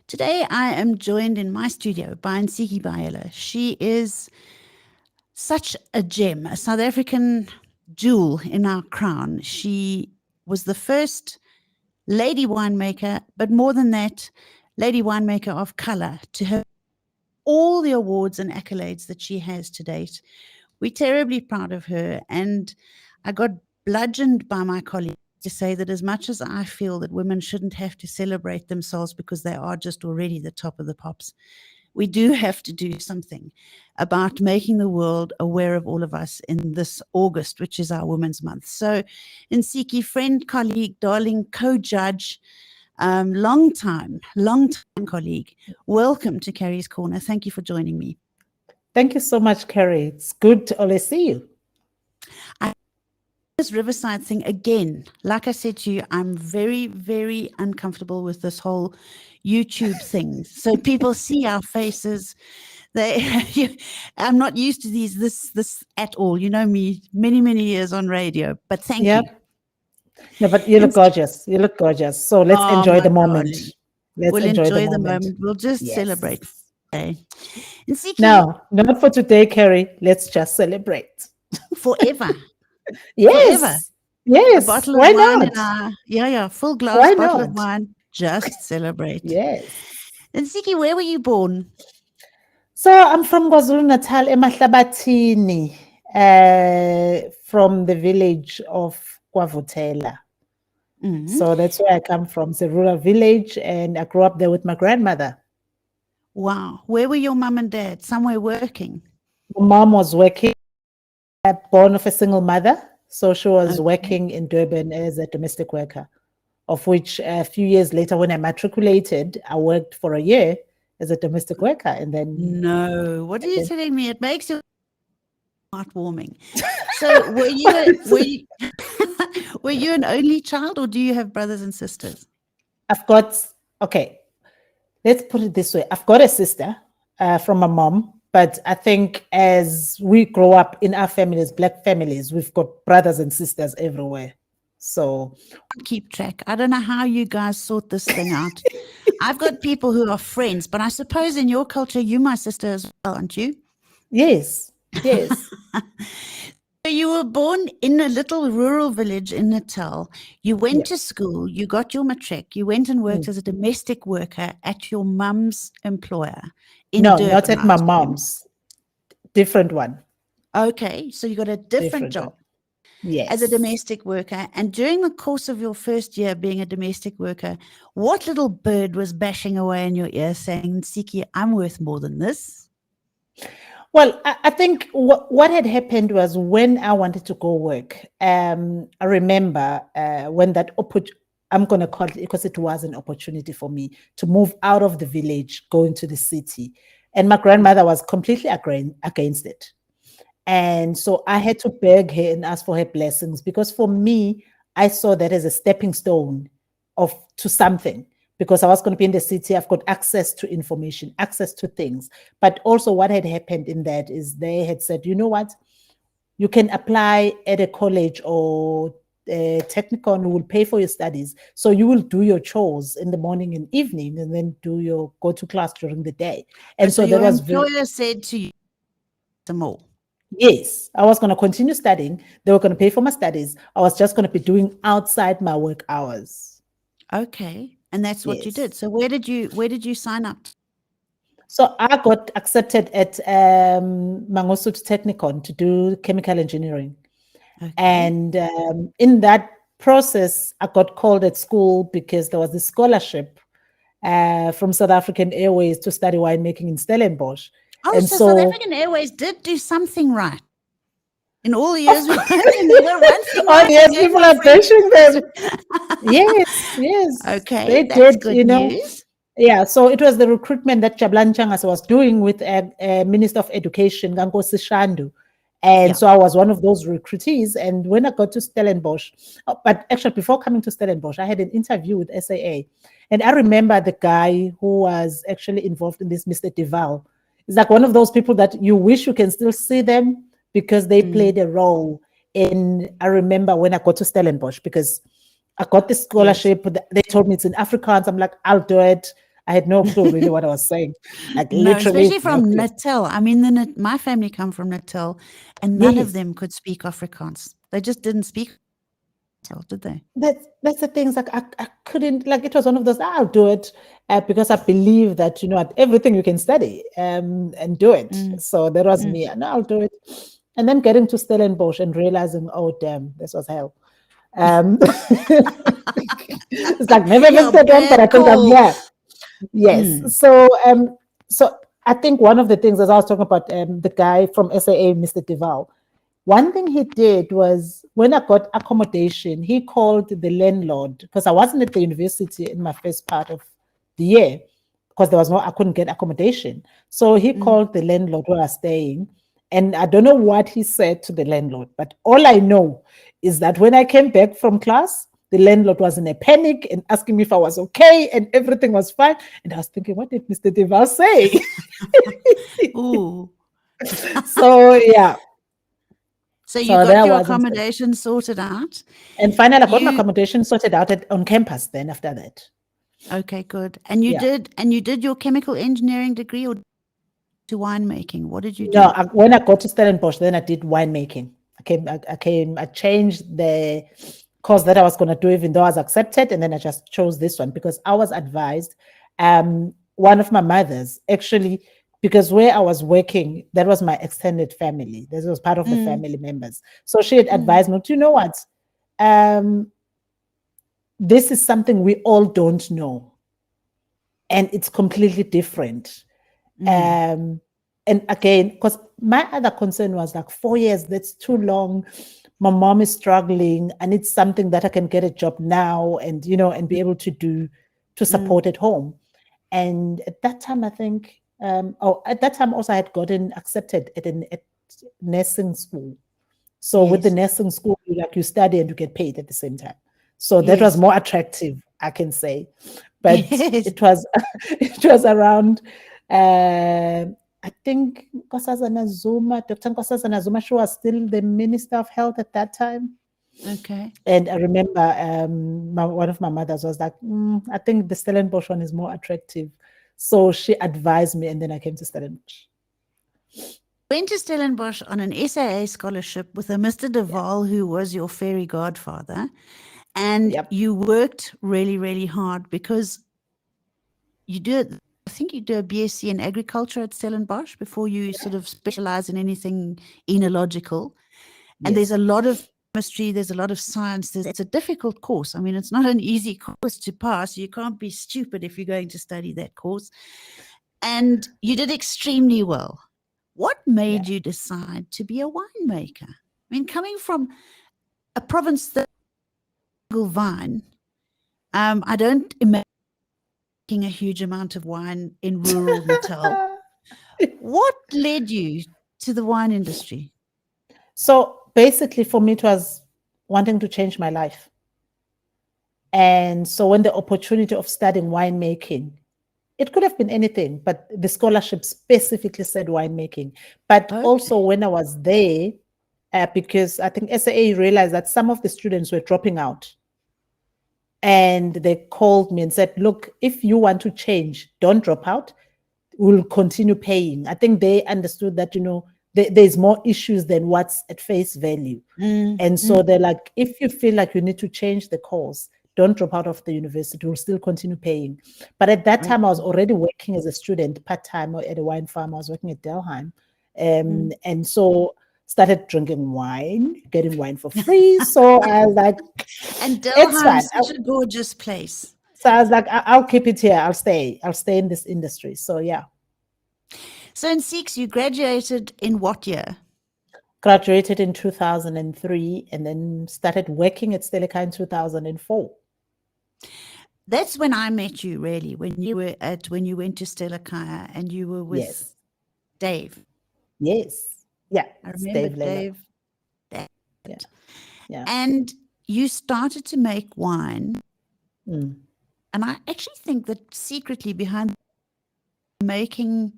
Today I am joined in my studio by Ntsiki Biyela. She is such a gem, a South African jewel in our crown. She was the first lady winemaker, but more than that, lady winemaker of color to have all the awards and accolades that she has to date. We're terribly proud of her. And I got bludgeoned by my colleagues to say that as much as I feel that women shouldn't have to celebrate themselves because they are just already the top of the pops, we do have to do something about making the world aware of all of us in this August, which is our Women's Month. So, Ntsiki, friend, colleague, darling, co-judge, long time colleague, welcome to Carrie's Corner. Thank you for joining me. Thank you so much, Carrie. It's good to always see you. This Riverside thing again, like I said to you, I'm very, very uncomfortable with this whole YouTube thing. So people see our faces. I'm not used to this at all. You know me, many years on radio. But thank you. No, but you look gorgeous. You look gorgeous. So let's enjoy the moment. We'll enjoy the moment. We'll just celebrate. Okay. No, not for today, Carrie. Let's just celebrate. Forever. Yes. Forever. Yes. A bottle Why of wine not? full glass Why bottle not? of wine. Just celebrate. Yes. Ntsiki, where were you born? So I'm from KwaZulu-Natal, Emahlabathini, from the village of Kwavutela. Mm-hmm. So that's where I come from. It's a rural village, and I grew up there with my grandmother. Wow. Where were your mum and dad? Somewhere working? My mom was working, born of a single mother. So she was working in Durban as a domestic worker, of which a few years later, when I matriculated, I worked for a year as a domestic worker. And then... No. What are you telling me? It makes your heartwarming. So were you were you an only child, or do you have brothers and sisters? Let's put it this way. I've got a sister from my mom, but I think as we grow up in our families, Black families, we've got brothers and sisters everywhere. So keep track. I don't know how you guys sort this thing out. I've got people who are friends, but I suppose in your culture, you're my sister as well, aren't you? Yes. So you were born in a little rural village in Natal. You went to school, you got your matric, you went and worked as a domestic worker at your mum's employer in Durban. No, not at my mom's. Different one. Okay, so you got a different job. Yes. As a domestic worker. And during the course of your first year being a domestic worker, what little bird was bashing away in your ear saying, Ntsiki, I'm worth more than this? Well, I think what had happened was when I wanted to go work, I remember when that I'm going to call it, because it was an opportunity for me to move out of the village, go into the city. And my grandmother was completely against it. And so I had to beg her and ask for her blessings, because for me, I saw that as a stepping stone to something. Because I was going to be in the city, I've got access to information, access to things. But also what had happened in that is they had said, you know what, you can apply at a college or a technical, and will pay for your studies. So you will do your chores in the morning and evening, and then go to class during the day. And so your that was employer said to you some more. Yes, I was going to continue studying. They were going to pay for my studies. I was just going to be doing outside my work hours. Okay. And that's what you did. So where did you sign up? So I got accepted at Mangosuthu Technikon to do chemical engineering. Okay. And in that process, I got called at school because there was a scholarship from South African Airways to study winemaking in Stellenbosch. Oh, and so South African Airways did do something right. In all the years we were one thing. Oh, yes, people are bashing them. Yes. Okay, they that's did, good news. Yeah, so it was the recruitment that Jabulani Changas was doing with Minister of Education, Nkosi Shandu. And so I was one of those recruitees. And when I got to Stellenbosch, but actually before coming to Stellenbosch, I had an interview with SAA. And I remember the guy who was actually involved in this, Mr. Deval. It's like one of those people that you wish you can still see them, because they played a role in, I remember when I got to Stellenbosch, because I got the scholarship. They told me it's in Afrikaans. I'm like, I'll do it. I had no clue really what I was saying. Like No, literally especially no from clue. Natal. I mean, my family come from Natal, and none of Yes. them could speak Afrikaans. They just didn't speak Natal, did they? That's the things like I couldn't like it was one of those I'll do it because I believe that everything you can study and do it. Mm, So that was mm. me, and I'll do it. And then getting to Stellenbosch and realizing, oh damn, this was hell. It's like never Yeah, visited one, but I bad think I'm call. here. Yes. Mm, So I think one of the things, as I was talking about the guy from SAA, Mr. Deval, one thing he did was when I got accommodation, he called the landlord because I wasn't at the university in my first part of the year because I couldn't get accommodation. So he mm. called the landlord where I was staying. And I don't know what he said to the landlord, but all I know is that when I came back from class, the landlord was in a panic and asking me if I was okay and everything was fine. And I was thinking, what did Mr. Deval say? Ooh. So yeah, So you so got there your wasn't. accommodation sorted out. And finally, I got my You accommodation sorted out on campus. Then after that, okay, good. And yeah. you did your chemical engineering degree or to winemaking. What did you No, do? when I got to Stellenbosch, then I did winemaking. I changed the course that I was going to do, even though I was accepted, and then I just chose this one because I was advised. One of my mothers actually, because where I was working, that was my extended family. This was part of the Mm, family members. So she had mm, advised me, do you know what? Um, this is something we all don't know, and it's completely different. mm, Um, and again, because my other concern was like 4 years, that's too long. My mom is struggling. I need something that I can get a job now and be able to do to mm. support at home. And at that time, I think, at that time also I had gotten accepted at nursing school. So with the Yes. nursing school, you study and you get paid at the same time. So that was Yes. more attractive, I can say. But Yes. it was it was around I think Nkosazana Zuma, Dr. Nkosazana Zuma, she was still the Minister of Health at that time. Okay. And I remember one of my mothers was like, I think the Stellenbosch one is more attractive. So she advised me, and then I came to Stellenbosch. Went to Stellenbosch on an SAA scholarship with a Mr. Yeah. Deval, who was your fairy godfather. And Yep. you worked really, really hard because you did, I think you do a BSc in agriculture at Stellenbosch before you sort of specialize in anything enological. And there's Yes. a lot of chemistry, there's a lot of science. It's a difficult course. I mean, it's not an easy course to pass. You can't be stupid if you're going to study that course. And you did extremely well. What Yeah. made you decide to be a winemaker? I mean, coming from a province that vine, I don't imagine making a huge amount of wine in rural Natal. What led you to the wine industry? So basically, for me, it was wanting to change my life. And so when the opportunity of studying winemaking, it could have been anything, but the scholarship specifically said winemaking. But also Okay. when I was there, because I think SAA realized that some of the students were dropping out. And they called me and said, look, if you want to change, don't drop out. We'll continue paying. I think they understood that, there's more issues than what's at face value. Mm, And mm, so they're like, if you feel like you need to change the course, don't drop out of the university. We'll still continue paying. But at that time, I was okay. already working as a student part-time at a wine farm. I was working at Delheim. Mm. And so started drinking wine, getting wine for free. So I was like, And it's Delheim, fine. such a gorgeous place. So I was like, I'll keep it here. I'll stay. I'll stay in this industry. So yeah, So in six, you graduated in what year? graduated in 2003 and then started working at Stelica in 2004. That's when I met you, really, when you went to Stella Kaya and you were with Yes. Dave. Yes. Yeah. I It's remember Dave Lela. Dave. That. Yeah. Yeah. And you started to make wine. Mm. And I actually think that secretly behind making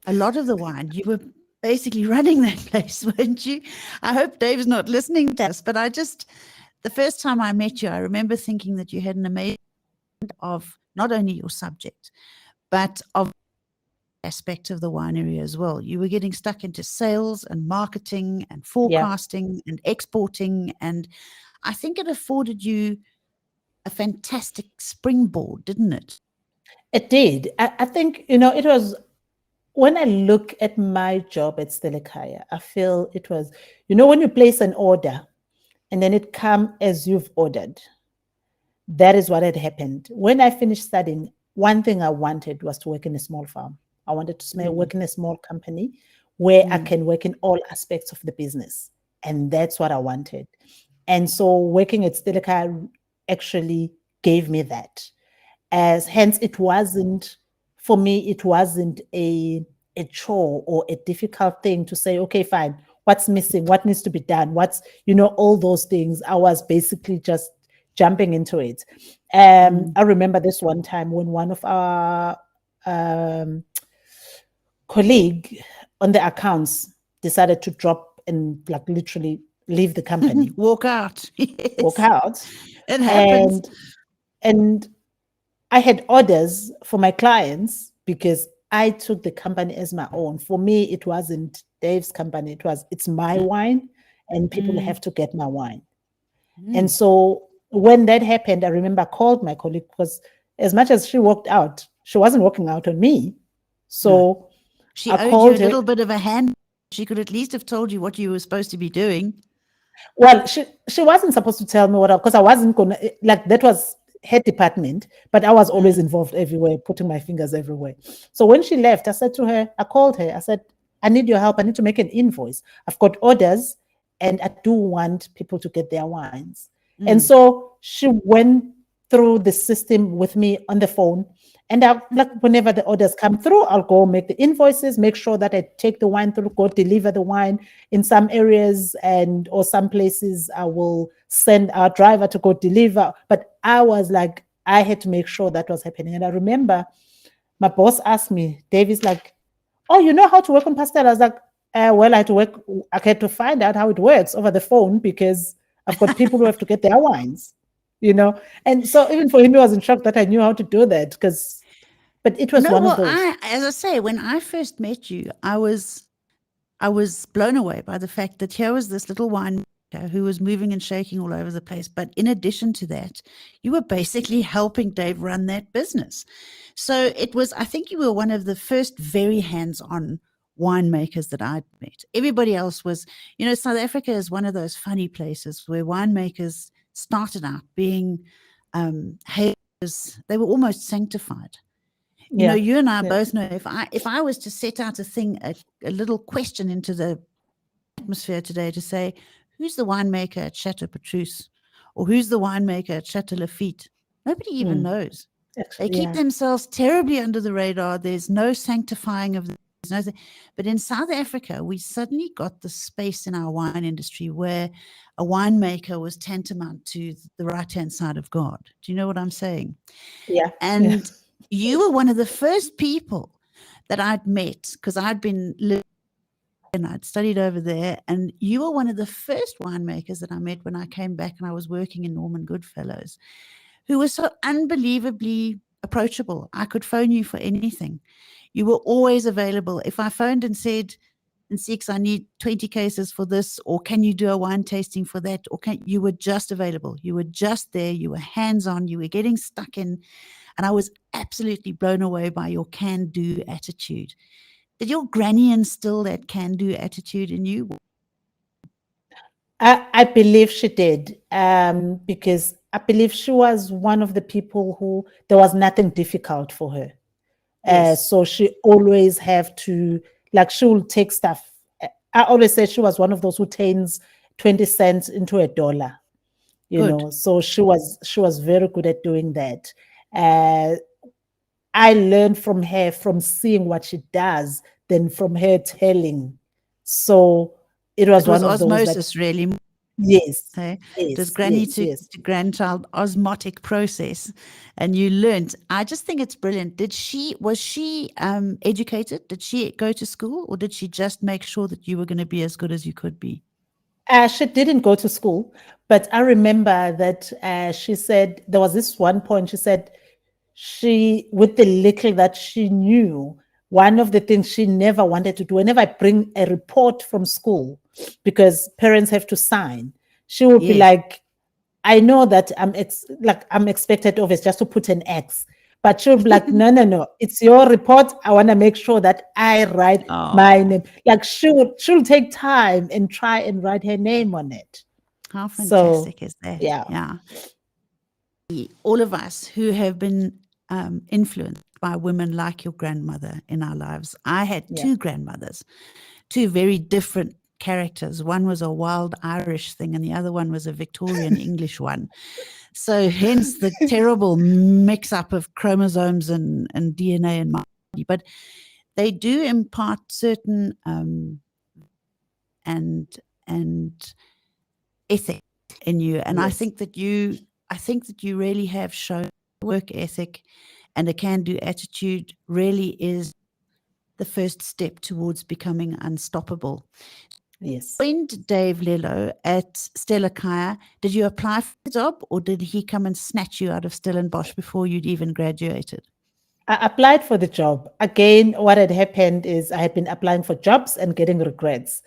a lot of the wine, you were basically running that place, weren't you? I hope Dave's not listening to us, but the first time I met you, I remember thinking that you had an amazing of not only your subject, but of aspect of the winery as well. You were getting stuck into sales and marketing and Yeah, forecasting and exporting. And I think it afforded you a fantastic springboard, didn't it? it did. I think, you know, it was when I look at my job at Stelikaya, I feel it was, you know, when you place an order and then it come as you've ordered. That is what had happened. When I finished studying, one thing I wanted was to work in a small farm. I wanted to work in a small company where I can work in all aspects of the business. And that's what I wanted. And so working at Stilica actually gave me that. As hence it wasn't, for me, it wasn't a chore or a difficult thing to say, okay, fine, what's missing, what needs to be done, what's, you know, all those things. I was basically just jumping into it. I remember this one time when one of our um, colleague on the accounts decided to drop and like literally leave the company, Walk out. walk Yes, out, it happens. and and I had orders for my clients because I took the company as my own. For me, it wasn't Dave's company. It's my wine, and people Mm, have to get my wine. And mm, so when that happened, I remember I called my colleague because as much as she walked out, she wasn't walking out on me. no. So She I owed you a called her. little bit of a hand. She could at least have told you what you were supposed to be doing. Well, she wasn't supposed to tell me what, because I wasn't gonna, like, that was her department, but I was always Mm, involved everywhere, putting my fingers everywhere. So when she left, I said to her, I called her, I said, I need your help. I need to make an invoice. I've got orders and I do want people to get their wines. And mm. so she went through the system with me on the phone. And I, like, whenever the orders come through, I'll go make the invoices, make sure that I take the wine through, go deliver the wine in some areas, and or some places I will send our driver to go deliver. But I was like, I had to make sure that was happening. And I remember my boss asked me, Davy's like, oh, you know how to work on pastel? I was like, well, I had to find out how it works over the phone because I've got people who have to get their wines, you know? And so even for him, he was in shock that I knew how to do that but it was No, one of well, those. as I say, when I first met you, I was blown away by the fact that here was this little winemaker who was moving and shaking all over the place. But in addition to that, you were basically helping Dave run that business. So it was, I think you were one of the first very hands on winemakers that I'd met. Everybody else was, South Africa is one of those funny places where winemakers started out being haters. They were almost sanctified. Yeah. You and I Yeah. both know if I was to set out a little question into the atmosphere today to say, who's the winemaker at Chateau Petrus or who's the winemaker at Chateau Lafite? Nobody even Mm. knows. They Actually, keep yeah. themselves terribly under the radar. There's no sanctifying of there's no, but in South Africa, we suddenly got the space in our wine industry where a winemaker was tantamount to the right-hand side of God. Do you know what I'm saying? Yeah. Yeah. And you were one of the first people that I'd met because I'd been living and I'd studied over there. And you were one of the first winemakers that I met when I came back and I was working in Norman Goodfellows, who was so unbelievably approachable. I could phone you for anything. You were always available. If I phoned and said, in 6, I need 20 cases for this, or can you do a wine tasting for that? Or you were just available. You were just there. You were hands on. You were getting stuck in. And I was absolutely blown away by your can do attitude. Did your granny instill that can do attitude in you? I believe she did, because I believe she was one of the people who there was nothing difficult for her. Yes. So she always have to, like, she will take stuff. I always say she was one of those who turns 20 cents into a dollar, you Good. know. So she was very good at doing that. Uh, I learned from her from seeing what she does than from her telling. So it It was was one of those that, osmosis, really. yes, Hey, it was yes, granny yes, to, yes. to grandchild osmotic process, and you learned. I just think it's brilliant. Was she educated? Did she go to school, or did she just make sure that you were going to be as good as you could be? She didn't go to school, but I remember that she said there was this one point. She said she, with the little that she knew, one of the things she never wanted to do, whenever I bring a report from school, because parents have to sign, she would be Yes. like, I know that I'm expected of it just to put an X, but she'll be like, no, no, no, it's your report. I want to make sure that I write my Oh, name. Like she'll take time and try and write her name on it. how So fantastic is that? yeah, Yeah. All of us who have been influenced by women like your grandmother in our lives. I had yeah. two grandmothers, two very different characters. One was a wild Irish thing, and the other one was a Victorian English one. So, hence the terrible mix up of chromosomes and DNA and body. But they do impart certain and and ethic in you, and Yes, I think that you really have shown work ethic and a can-do attitude really is the first step towards becoming unstoppable. yes. Joined Dave Lillo at Stella Kaya. Did you apply for the job, or did he come and snatch you out of Stellenbosch before you'd even graduated? I applied for the job. Again, what had happened is I had been applying for jobs and getting regrets.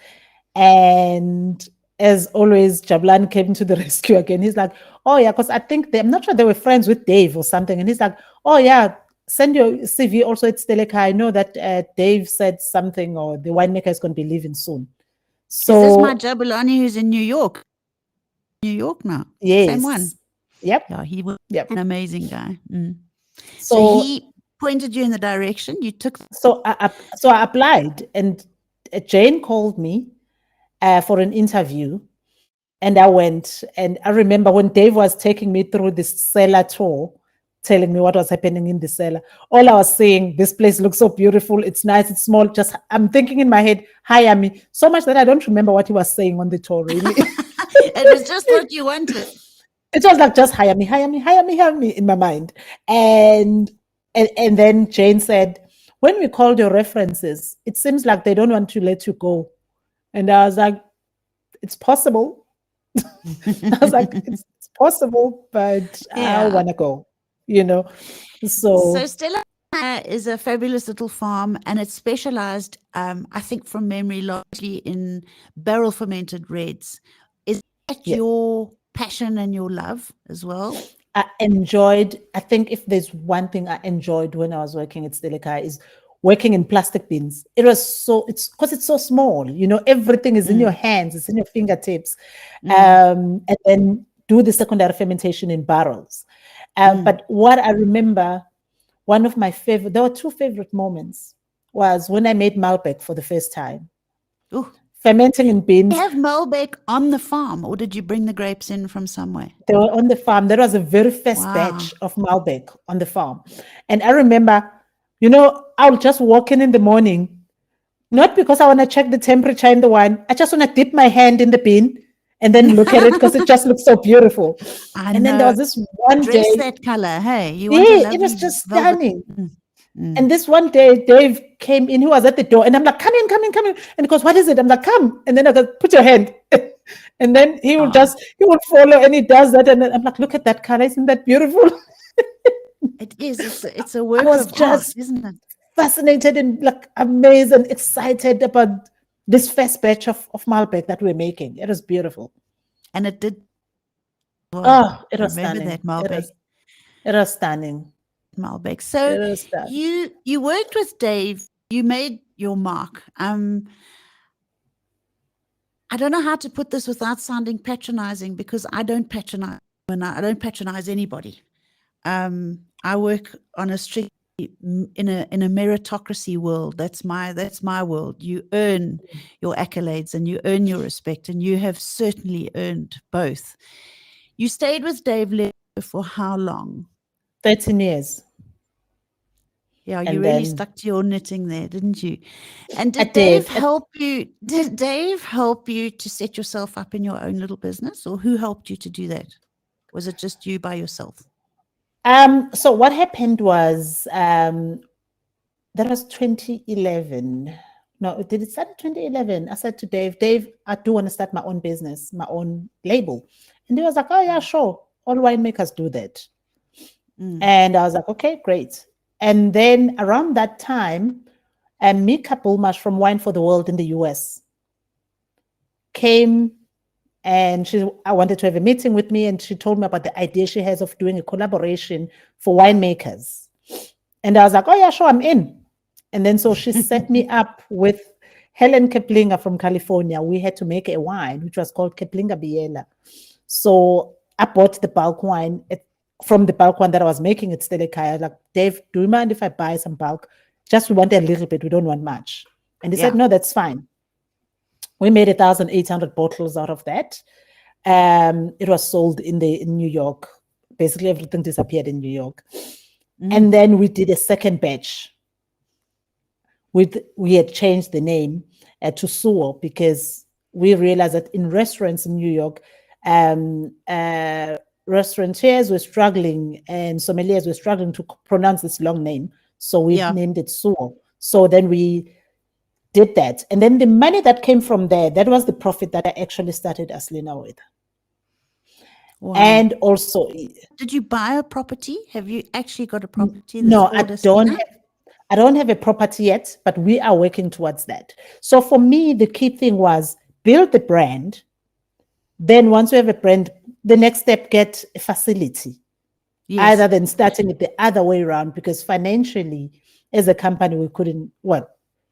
And as always, Jablan came to the rescue again. He's like, oh, yeah, because I think I'm not sure they were friends with Dave or something. And he's like, oh, yeah, send your CV also at Steleka. I know that Dave said something, or the winemaker is going to be leaving soon. Is this my So, Jabulani who's in New York? New York now. Same one. yes. Yep. Yeah, he was Yep. an amazing guy. So So, he pointed you in the direction. You took. I applied, and Jane called me for an interview. And I went, and I remember when Dave was taking me through this cellar tour, telling me what was happening in the cellar. All I was saying, this place looks so beautiful. It's nice. It's small. Just I'm thinking in my head, hire me. So much that I don't remember what he was saying on the tour. Really, It was just what you wanted. it was like just hire me, hire me, hire me, hire me in my mind. And then Jane said, when we called your references, it seems like they don't want to let you go. And I was like, it's possible. I was like, it's possible, but I Yeah. want to go, you know. So So, Stella is a fabulous little farm, and it's specialized, I think from memory, largely in barrel fermented reds. Is that yeah, your passion and your love as well? I think if there's one thing I enjoyed when I was working at Steleka is working in plastic bins. It's because it's so small, everything is in your Mm, hands, it's in your fingertips. mm, And then do the secondary fermentation in barrels. mm. But what I remember, there were two favorite moments, was when I made Malbec for the first time, Ooh. fermenting in You bins. have Malbec on the farm, or did you bring the grapes in from somewhere? They were on the farm. There was a very first Wow. batch of Malbec on the farm. And I remember, I'll just walk in the morning, not because I want to check the temperature in the wine. I just want to dip my hand in the bin and then look at it because it just looks so beautiful. I And then there know. was this one Dress day, that color. Hey, you want a yeah, it was lovely just velvet. stunning. Mm. And this one day, Dave came in, he was at the door, and I'm like, come in, come in, come in. And he goes, what is it? I'm like, come. And then I go, put your hand. And then he will follow, and he does that. And then I'm like, look at that color. Isn't that beautiful? It is. It's a I work was of art, just isn't it? fascinated and like amazed and excited about this first batch of Malbec that we're making. It was beautiful. And it did well. Oh, it was Remember stunning. that Malbec. It was stunning. Malbec. So It was stunning. you worked with Dave. You made your mark. I don't know how to put this without sounding patronizing, because I don't patronize anybody. I work on a strict in a meritocracy world. That's my world. You earn your accolades and you earn your respect, and you have certainly earned both. You stayed with Dave Lillo for how long? 13 years. Yeah, you And really then stuck to your knitting there, didn't you? And I did Dave did. help you? Did Dave help you to set yourself up in your own little business, or who helped you to do that? Was it just you by yourself? So what happened was that was 2011. No, did it start in 2011? I said to Dave, I do want to start my own business, my own label. And he was like, oh, yeah, sure. All winemakers do that. And I was like, okay, great. And then around that time, Mika Bulmash from Wine for the World in the US came, and I wanted to have a meeting with me, and she told me about the idea she has of doing a collaboration for winemakers. And I was like, oh yeah, sure, I'm in. And then so she set me up with Helen Keplinger from California. We had to make a wine, which was called Ntsiki Biyela. So I bought the bulk wine from the bulk one that I was making at Stelekaya. Like, Dave, do you mind if I buy some bulk? Just we want a little bit, we don't want much. And he said, no, that's fine. We made 1,800 bottles out of that. It was sold in New York. Basically, everything disappeared in New York. And then we did a second batch. We had changed the name to Suo because we realized that in restaurants in New York, restaurateurs were struggling and sommeliers were struggling to pronounce this long name. So we named it Suo. So then we did that. And then the money that came from there, that was the profit that I actually started Aslina with. Wow. And also, did you buy a property? Have you actually got a property? No, I don't have a property yet, but we are working towards that. So for me, the key thing was build the brand. Then once you have a brand, the next step, get a facility. Yes. Other than starting it the other way around, because financially, as a company, we couldn't,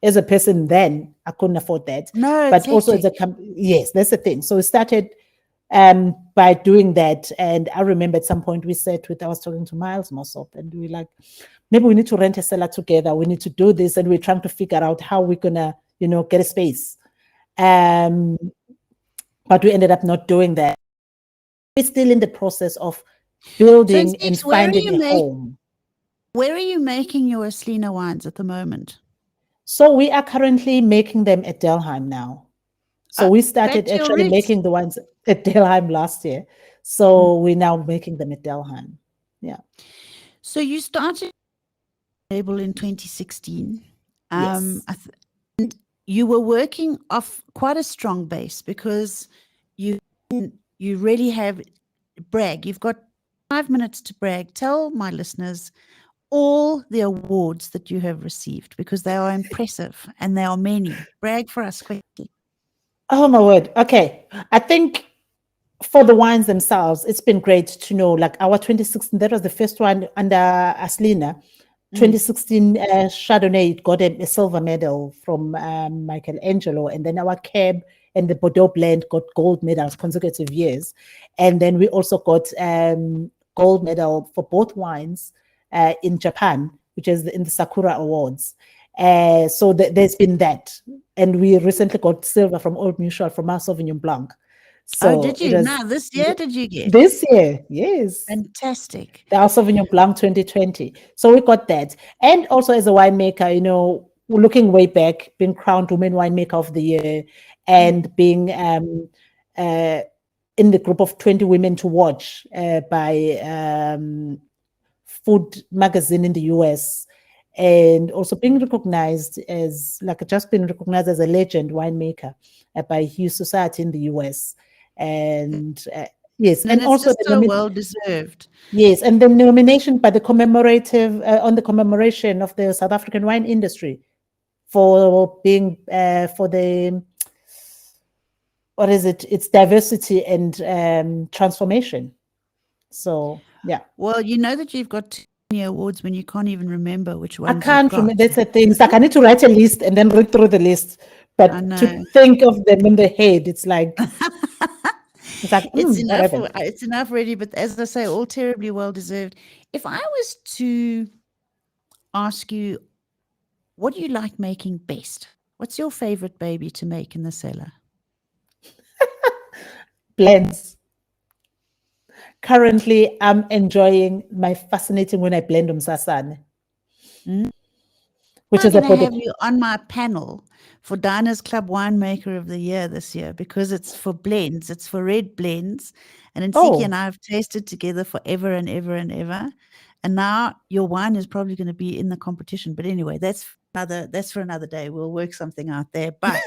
as a person then, I couldn't afford that. No, but also as a company, yes, that's the thing. So we started by doing that. And I remember at some point I was talking to Miles Mossop, and we were like, maybe we need to rent a cellar together. We need to do this. And we're trying to figure out how we're going to, get a space. But we ended up not doing that. We're still in the process of building and finding a home. Where are you making your Aslina wines at the moment? So we are currently making them at Delheim now. So we started actually making the wines at Delheim last year. So we're now making them at Delheim. Yeah. So you started label in 2016. Yes. And you were working off quite a strong base because you really have brag. You've got 5 minutes to brag. Tell my listeners all the awards that you have received, because they are impressive and they are many. Brag for us quickly. Oh my word. Okay. I think for the wines themselves, it's been great to know, like our 2016, that was the first one under Aslina. 2016 Chardonnay got a silver medal from Michelangelo, and then our Cab and the Bordeaux blend got gold medals consecutive years. And then we also got gold medal for both wines in Japan, which is in the Sakura Awards. So there's been that. And we recently got silver from Old Mutual from our Sauvignon Blanc. So did you? Now, this year, did you get? This year, yes. Fantastic. The Sauvignon Blanc 2020. So we got that. And also as a winemaker, looking way back, being crowned Women Winemaker of the Year and being in the group of 20 women to watch by Food Magazine in the US. And also being recognized as, just being recognized as a legend winemaker by Hughes Society in the US. And yes, and also just so well deserved. Yes, and the nomination by the commemorative on the commemoration of the South African wine industry for being for the it's diversity and transformation. So yeah. Well, you know that you've got awards when you can't even remember which ones. I can't remember. That's the thing. It's like I need to write a list and then read through the list. But to think of them in the head, it's like it's enough already. But as I say, all terribly well deserved. If I was to ask you, what do you like making best? What's your favorite baby to make in the cellar? Blends. Currently, I'm enjoying my fascinating when I blend Umsasane. Which is going to have you on my panel for Diners Club Winemaker of the Year this year, because it's for blends. It's for red blends. And Ntsiki and I have tasted together forever and ever and ever. And now your wine is probably going to be in the competition. But anyway, that's for another day. We'll work something out there. But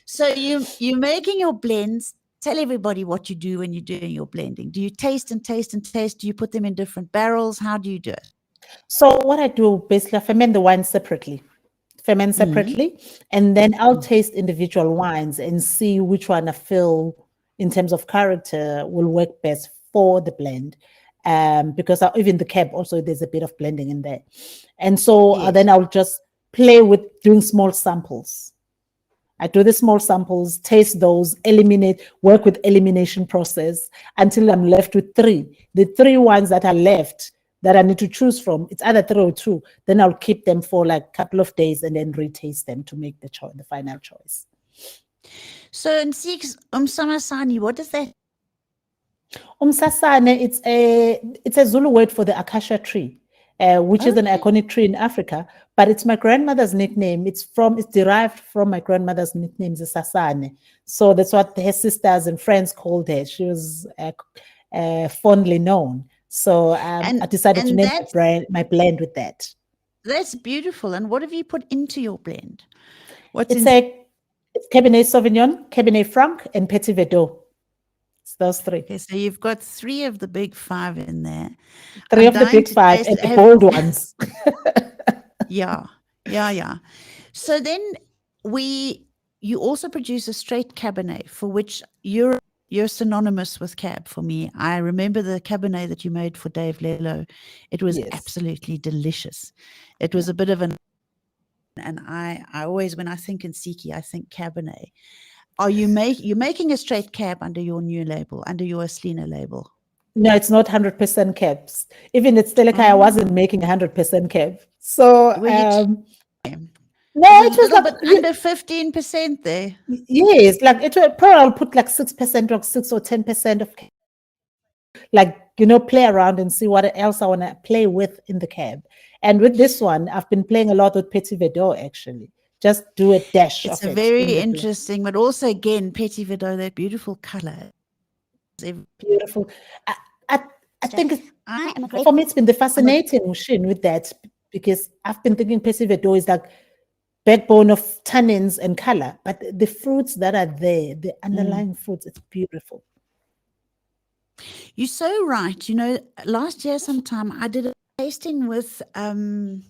so you're making your blends. tell everybody what you do when you're doing your blending. Do you taste and taste and taste? Do you put them in different barrels? How do you do it? So what I do basically, I ferment the wine separately, and then I'll taste individual wines and see which one I feel in terms of character will work best for the blend. Because even the cab also there's a bit of blending in there, and so Yes. then I'll just play with doing small samples. I do the small samples, taste those, work with elimination process until I'm left with three. The three ones that are left that I need to choose from, it's either three or two. Then I'll keep them for like a couple of days and then retaste them to make the final choice. So in Ntsiki, Samasani, what does that? Umsasane, it's a Zulu word for the acacia tree, which is an iconic tree in Africa, but it's my grandmother's nickname. It's derived from my grandmother's nickname, Sasane. So that's what her sisters and friends called her. She was fondly known. So I decided to name my blend with that. That's beautiful. And what have you put into your blend? It's Cabernet Sauvignon, Cabernet Franc, and Petit Verdot. It's those three. Okay, so you've got three of the big five in there. Three of the big five and the bold ones. Yeah. So then you also produce a straight Cabernet for which you're synonymous with Cab for me. I remember the Cabernet that you made for Dave Lello. It was absolutely delicious. It was a bit of and I always, when I think Ntsiki, I think Cabernet. Are you're making a straight Cab under your new label, under your Aslina label? No, it's not 100% cabs. Even at Steleka, I wasn't making 100% cab. So no, it was like under 15% there. Yes, like probably I'll put like 6% or 6 or 10% of cab. Like, play around and see what else I want to play with in the cab. And with this one, I've been playing a lot with Petit Verdot actually. Just do a dash it's of it. It's a very interesting, but also again, Petit Verdot, that beautiful color. Beautiful. I think for me, it's been the fascinating machine with that, because I've been thinking Petit Verdot is like backbone of tannins and color, but the fruits that are there, the underlying fruits, it's beautiful. You're so right. Last year sometime I did a tasting with Karen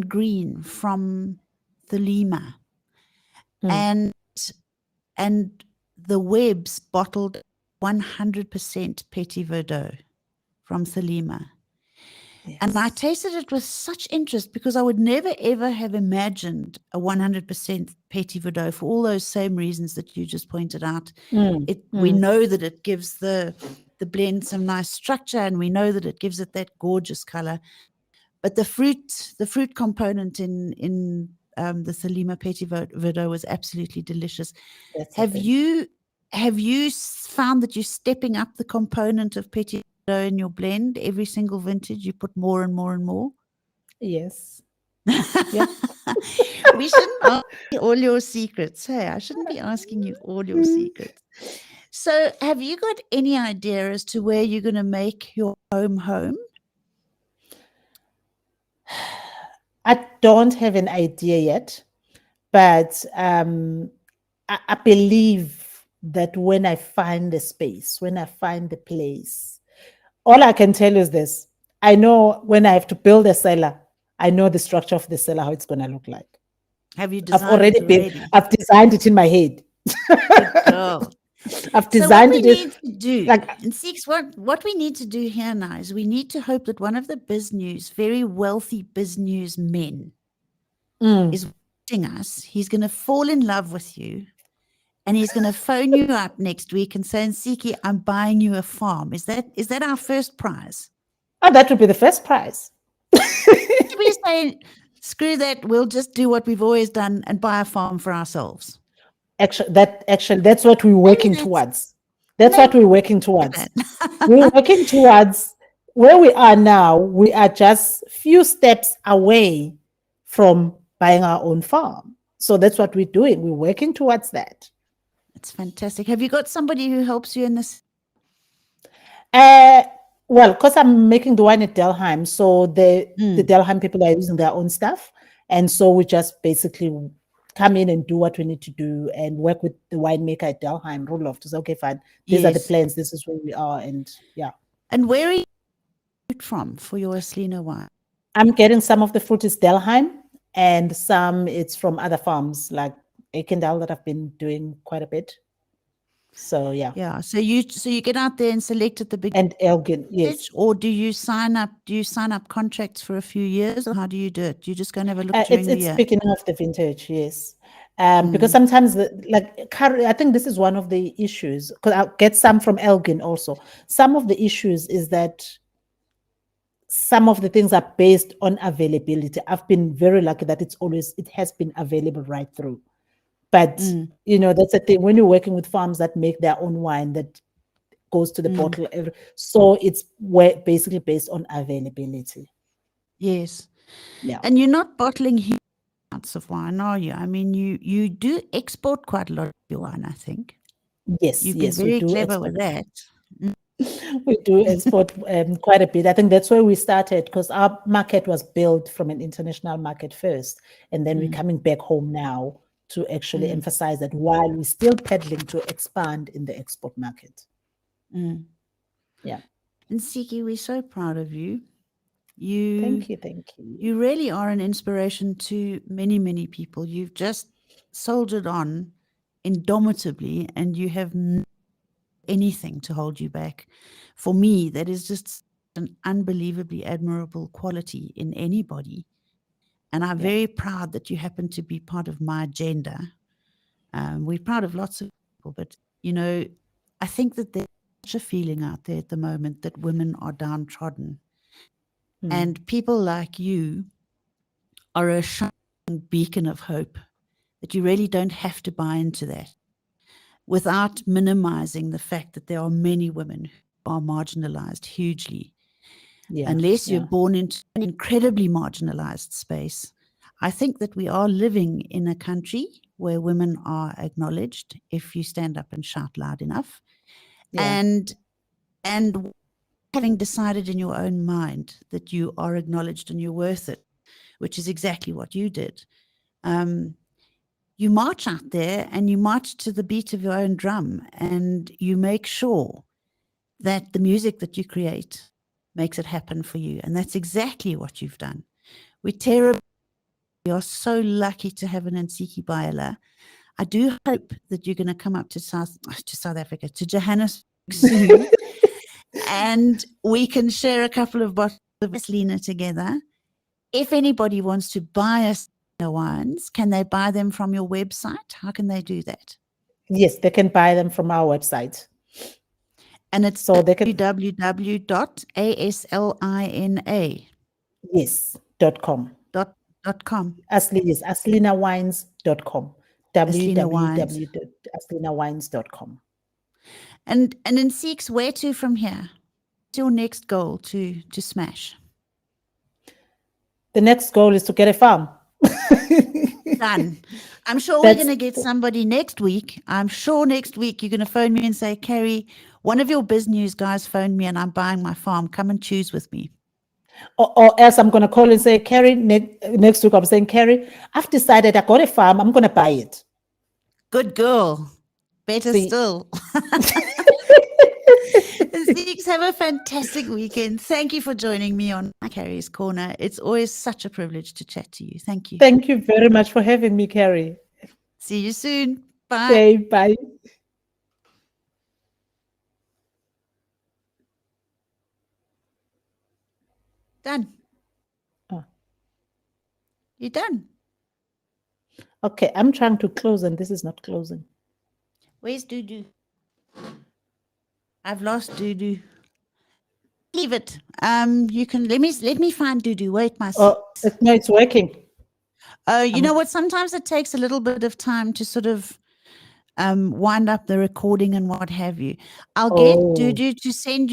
Green from Thelema, and the Webbs bottled 100% Petit Verdot from Thelema. Yes. And I tasted it with such interest because I would never, ever have imagined a 100% Petit Verdot for all those same reasons that you just pointed out. We know that it gives the blend some nice structure, and we know that it gives it that gorgeous color. But the fruit component in the Thelema Petit Verdot was absolutely delicious. Have you found that you're stepping up the component of Petit Verdot in your blend? Every single vintage you put more and more and more? Yes. Yeah. We shouldn't ask you all your secrets. Hey, I shouldn't be asking you all your secrets. So have you got any idea as to where you're going to make your home? I don't have an idea yet, but I believe that when I find the space, when I find the place, all I can tell you is this. I know when I have to build a cellar, I know the structure of the cellar, how it's going to look like. Have you designed I've designed it in my head. Good girl. I've designed it. Need to do, and Six, what we need to do here now is we need to hope that one of the very wealthy business men is watching us. He's going to fall in love with you, and he's going to phone you up next week and say, Ntsiki, I'm buying you a farm. Is that our first prize? Oh, that would be the first prize. We say, screw that, we'll just do what we've always done and buy a farm for ourselves. Actually, that's what we're working towards. That's what we're working towards. We're working towards where we are now. We are just few steps away from buying our own farm. So that's what we're doing. We're working towards that. It's fantastic. Have you got somebody who helps you in this? Well, because I'm making the wine at Delheim, so the Delheim people are using their own stuff, and so we just basically come in and do what we need to do and work with the winemaker at Delheim, Rudolph, to say, okay, fine, these are the Yes. plans, this is where we are, and yeah. And where are you from for your Aslina wine? I'm getting some of the fruit is Delheim, and some it's from other farms like Ekendal that I've been doing quite a bit. So yeah. Yeah. So you get out there and select at the big And Elgin, yes. or do you sign up contracts for a few years, or how do you do it? Do you just go and have a look during the It's year? speaking of the vintage, yes. Because sometimes I think this is one of the issues, because I'll get some from Elgin also. Some of the issues is that some of the things are based on availability. I've been very lucky that it has been available right through. But that's the thing when you're working with farms that make their own wine that goes to the bottle. So it's basically based on availability. Yes. Yeah. And you're not bottling huge amounts of wine, are you? I mean, you do export quite a lot of your wine, I think. Yes, You've been very clever with that. We do export quite a bit. I think that's where we started, because our market was built from an international market first, and then we're coming back home now to actually emphasize that while we're still peddling to expand in the export market. Yeah. And Ntsiki, we're so proud of you. Thank you. You really are an inspiration to many, many people. You've just soldiered on indomitably, and you have anything to hold you back. For me, that is just an unbelievably admirable quality in anybody. And I'm very proud that you happen to be part of my agenda. We're proud of lots of people, but, I think that there's such a feeling out there at the moment that women are downtrodden. And people like you are a shining beacon of hope, that you really don't have to buy into that, without minimizing the fact that there are many women who are marginalized hugely. Unless you're born into an incredibly marginalized space. I think that we are living in a country where women are acknowledged if you stand up and shout loud enough. And having decided in your own mind that you are acknowledged and you're worth it, which is exactly what you did. You march out there and you march to the beat of your own drum, and you make sure that the music that you create makes it happen for you. And that's exactly what you've done. We are so lucky to have an Ntsiki Biyela. I do hope that you're going to come up to South Africa, to Johannesburg soon, and we can share a couple of bottles of Aslina together. If anybody wants to buy Aslina wines, can they buy them from your website? How can they do that? Yes, they can buy them from our website. And it's www.aslina. Yes, .com. .com. Aslinawines.com. www.aslinawines.com. And in Ntsiki's, where to from here? What's your next goal to smash? The next goal is to get a farm. Done. I'm sure we're going to get somebody next week. I'm sure next week you're going to phone me and say, Carrie, one of your biz news guys phoned me and I'm buying my farm. Come and choose with me. Or else I'm going to call and say, Carrie, next week I'm saying, Carrie, I've decided I got a farm. I'm going to buy it. Good girl. Better still. Ntsiki's, have a fantastic weekend. Thank you for joining me on Carrie's Corner. It's always such a privilege to chat to you. Thank you. Thank you very much for having me, Carrie. See you soon. Bye. Okay, bye. Done. You're done. Okay, I'm trying to close and this is not closing. Where's Dudu? I've lost Dudu. Leave it. You can let me find Dudu. Wait, my no, it's working. You know what? Sometimes it takes a little bit of time to sort of wind up the recording and what have you. I'll get Dudu to send you